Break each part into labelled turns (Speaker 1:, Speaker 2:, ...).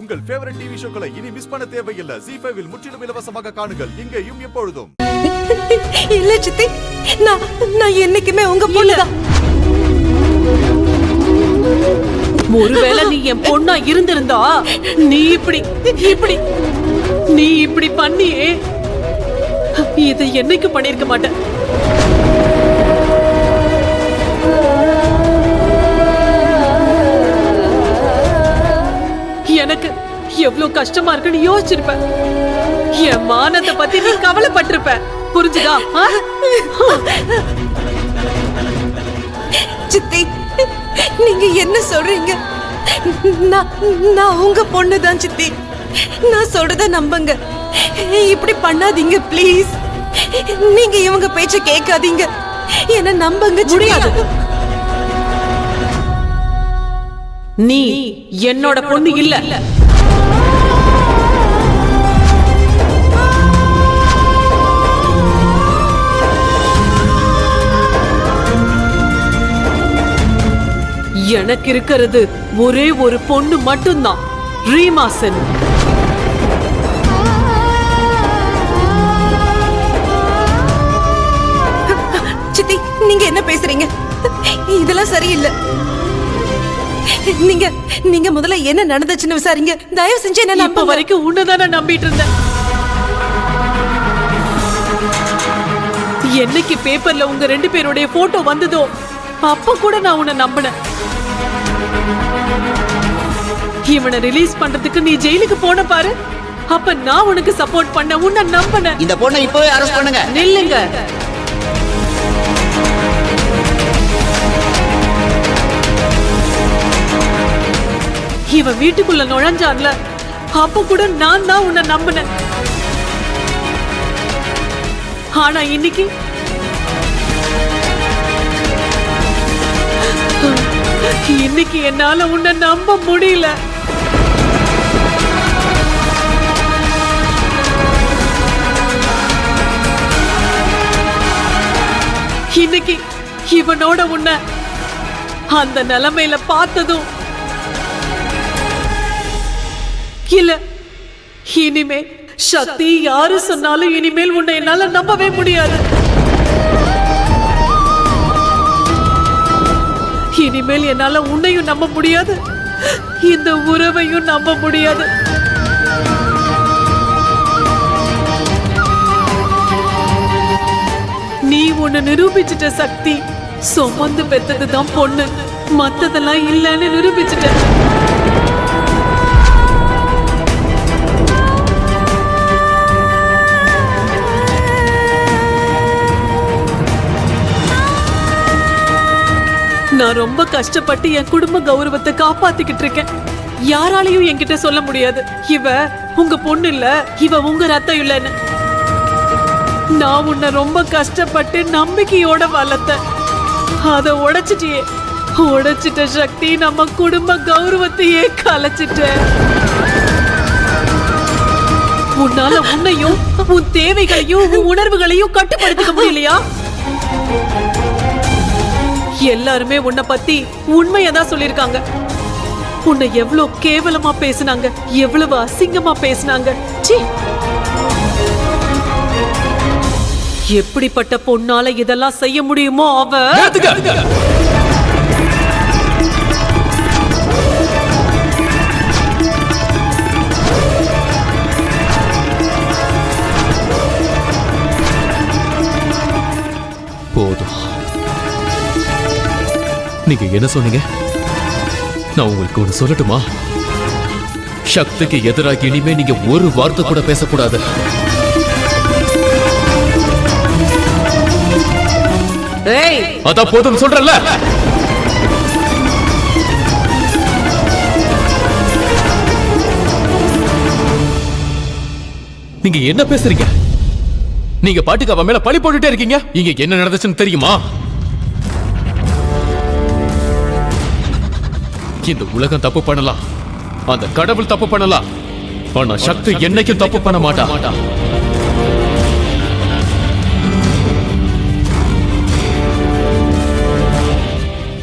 Speaker 1: உங்கள் favourite TV ஷோக்களை இனி miss பண்ண தேவையில்லை. ZEE5 இல் முற்றிலும் இலவசமாக காணுங்கள். இங்கேயும் எப்பொழுதும்.
Speaker 2: இல்ல சித்தி, நான் என்னைக்குமே உங்க பொண்ணுதான்.
Speaker 3: ஒருவேளை நீ என் பொண்ணா இருந்திருந்தா நீ இப்படி பண்ணியே இதை என்னைக்கு பண்ணிருக்க மாட்டேன். எனக்கு எவ்வளவு கஷ்டமா இருக்குன்னு யோசிச்சிருப்ப. என் மானத்தை பத்தி நீ கவலைப்பட்டிருப்ப. புரிஞ்சுதா?
Speaker 2: சித்தி, நீங்க என்ன சொல்றீங்க? நான் உங்க பொண்ணுதான் சித்தி. நான் சொல்றத நம்புங்க. இப்படி பண்ணாதீங்க ப்ளீஸ். நீங்க இவங்க பேச்ச கேட்காதீங்க. என்ன நம்புங்க.
Speaker 3: முடியாது. நீ என்னோட பொண்ணு இல்ல. எனக்கு இருக்கிறது ஒரே ஒரு பொண்ணு மட்டும்தான், ரீமா சென்.
Speaker 2: சித்தி, நீங்க என்ன பேசுறீங்க? இதெல்லாம் சரியில்லை. நீங்க முதல்ல என்ன நடந்துச்சுன்னு விசாரிங்க. தயவு செஞ்சு என்ன நம்ப.
Speaker 3: வரைக்கும் உன்னதான நம்பிட்டு இருந்தேன். என்னைக்கு பேப்பர்ல உங்க 2 பேருடைய போட்டோ வந்ததோ அப்ப கூட நான் உன்னை நம்பினேன். இவனை ரிலீஸ் பண்றதுக்கு நீ ஜெயிலுக்கு போன பாரு, அப்ப நான் உனக்கு சப்போர்ட் பண்ண, உன்னை நம்பினேன்.
Speaker 4: இந்த பொண்ணை இப்பவே அரெஸ்ட் பண்ணுங்க.
Speaker 3: நில்லுங்க. இவன் வீட்டுக்குள்ள நுழைஞ்சான்ல, அப்ப கூட நான் தான் உன்னை நம்பினேன். ஆனா இன்னைக்கு என்னால உன்னை நம்ப முடியல. இன்னைக்கு இவனோட உன்னை அந்த நிலைமையில பார்த்ததும் இல்ல, இனிமே சக்தி யாரு சொன்னாலும் இனிமேல் உன்னை என்னால நம்பவே முடியாது. இனிமேல் என்னால உன்னையும் நம்ப முடியாது, இந்த உறவையும் நம்ப முடியாது. நீ உன்னை நிரூபிச்சிட்ட சக்தி. சுமந்து பெத்ததுதான் பொண்ணு, மத்ததெல்லாம் இல்லைன்னு நிரூபிச்சிட்ட. நான் ரொம்ப கஷ்டப்பட்டு என் குடும்ப கௌரவத்தை காப்பாத்திக்கிட்டு இருக்கேன். யாராலையும் என்கிட்ட சொல்ல முடியாது, இவ உங்க பொண்ணு இல்ல, இவ உங்க ரத்தம் இல்லன்னு. நான் உன்னை ரொம்ப கஷ்டப்பட்டு நம்பிக்கையோட வளர்த்த, அத உடைச்சிட்டியே. உடைச்சிட்ட சக்தி, நம்ம குடும்ப கௌரவத்தையே கலைச்சிட்ட. உன்னால உன்னையும் உன் தேவைகளையும் உன் உணர்வுகளையும் கட்டுப்படுத்திக்க முடியலையா? எல்லாருமே உன்னை பத்தி உண்மையதான் சொல்லிருக்காங்க. உன்னை எவ்வளவு கேவலமா பேசினாங்க, எவ்வளவு அசிங்கமா பேசினாங்க. எப்படிப்பட்ட பொண்ணால இதெல்லாம் செய்ய முடியுமோ அவ.
Speaker 5: போதும். நீங்க என்ன சொன்னீங்க? நான் உங்களுக்கு ஒண்ணு சொல்லட்டுமா? சக்திக்கு எதிராக இனிமே நீங்க ஒரு வார்த்தை கூட பேசக்கூடாது. அதான் போதும் சொல்றல. நீங்க என்ன பேசுறீங்க? நீங்க பாட்டுக்கு அவன் மேல பழி போட்டுட்டே இருக்கீங்க. இங்க என்ன நடந்துச்சுன்னு தெரியுமா? இந்த உலகம் தப்பு பண்ணலாம், அந்த கடவுள் தப்பு பண்ணலாம், ஆனா சக்தி என்னைக்கும் தப்பு பண்ண மாட்டா.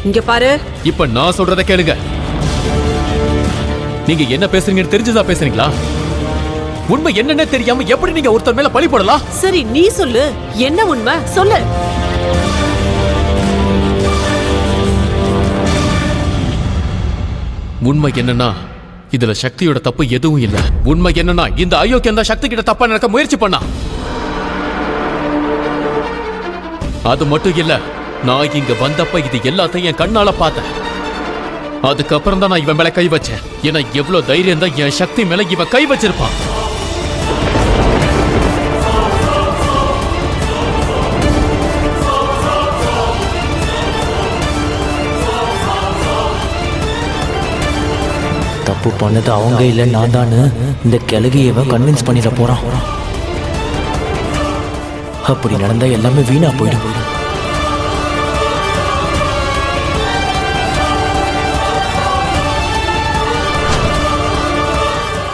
Speaker 3: இங்க பாரு,
Speaker 5: இப்ப நான் சொல்றத கேளுங்க. நீங்க என்ன பேசுறீங்கன்னு தெரிஞ்சுதான் பேசுறீங்களா? உண்மை என்னன்னே தெரியாம எப்படி நீங்க ஒருத்தர் மேல பழி போடலாம்?
Speaker 3: சரி நீ சொல்லு, என்ன உண்மை சொல்லு.
Speaker 5: உண்மை என்னன்னா இதுல சக்தியோட தப்பு எதுவும் இல்ல. உண்மை என்னன்னா இந்த அயோக்கியம் தான் சக்தி கிட்ட தப்பா நடக்க முயற்சி பண்ணா. அது மட்டும் இல்ல, நான் இங்க வந்தப்ப இது எல்லாத்தையும் என் கண்ணால பார்த்தேன். அதுக்கப்புறம் தான் நான் இவன் மேல கை வச்சேன். ஏன்னா எவ்வளவு தைரியம் தான் என் சக்தி மேல இவன் கை வச்சிருப்பான்.
Speaker 4: தப்பு பண்ணது அவங்க இல்ல நான் தானு இந்த கிழவியவன் கன்வின்ஸ் பண்ணிட போறான். அப்படி நடந்தா எல்லாமே வீணா போயிடும்.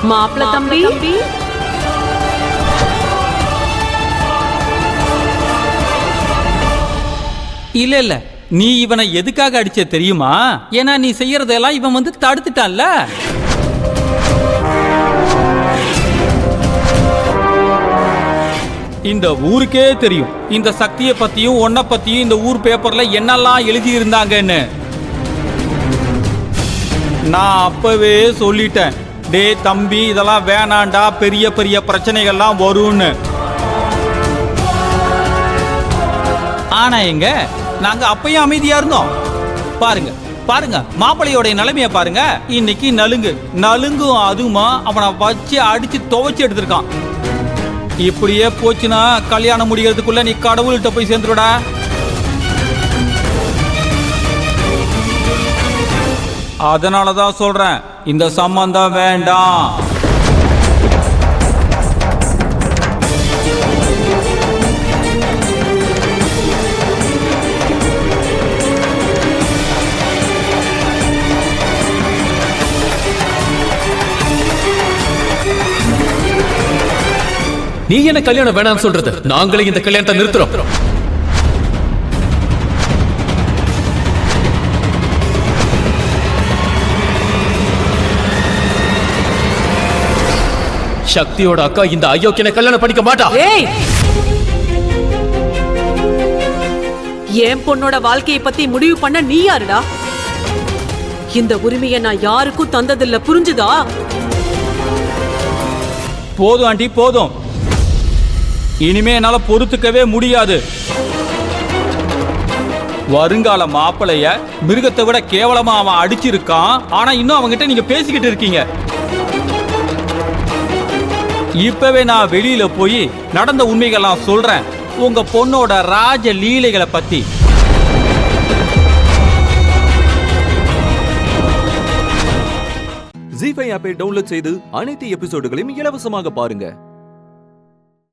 Speaker 3: மாப்பிள்ள தம்பி,
Speaker 6: இல்ல இல்ல, நீ இவனை எதுக்காக அடிச்ச தெரியுமா? ஏன்னா நீ செய்யறதெல்லாம் இவன் வந்து தடுத்துட்டான்ல. இந்த ஊருக்கே தெரியும் இந்த சக்தியை பத்தியும் உன்னை பத்தியும் இந்த ஊர் பேப்பர்ல என்னெல்லாம் எழுதி இருந்தாங்கன்னு. நான் அப்பவே சொல்லிட்டேன், டே தம்பி இதெல்லாம் வேணாண்டா, பெரிய பெரிய பிரச்சனைகள்லாம் வரும்னு. ஆனா எங்க நாங்க அப்பயும் அமைதியா இருந்தோம். பாருங்க பாருங்க மாப்பிள்ளையோட நிலைமைய பாருங்க. இன்னைக்கு நலுங்கும் அதுமா அவனை வச்சு அடிச்சு துவைச்சு எடுத்திருக்கான். இப்படியே போச்சுன்னா கல்யாணம் முடிகிறதுக்குள்ள நீ கடவுள்கிட்ட போய் சேர்ந்துடா. அதனாலதான் சொல்றேன், இந்த சம்பந்தம் வேண்டாம்.
Speaker 5: நீ என்ன கல்யாணம் வேணாம்னு சொல்றது? நாங்களே இந்த கல்யாணத்தை நிறுத்துறோம். சக்தியோட அக்கா இந்த அயோக்கியனை கல்யாணம் பண்ணிக்க மாட்டா.
Speaker 3: ஏய், என் பொண்ணோட வாழ்க்கையை பத்தி முடிவு பண்ண நீ யாருடா? இந்த உரிமையை நான் யாருக்கும் தந்ததில்ல, புரிஞ்சுதா?
Speaker 6: போதும் ஆண்டி போதும், இனிமே என்னால பொறுத்துக்கவே முடியாது. வருங்கால மாப்பிளைய மிருகத்தை விட கேவலமா அவன் அடிச்சிருக்கான். ஆனா இன்னும் அவங்கிட்ட நீங்க பேசிக்கிட்டு இருக்கீங்க. இப்பவே நான் வெளியில போய் நடந்த உண்மைகள்லாம் சொல்றேன், உங்க பொண்ணோட ராஜ லீலைகளை பத்தி.
Speaker 1: ஜீ5 ஆப்பை டவுன்லோட் செய்து அனைத்து எபிசோடுகளையும் இலவசமாக பாருங்க.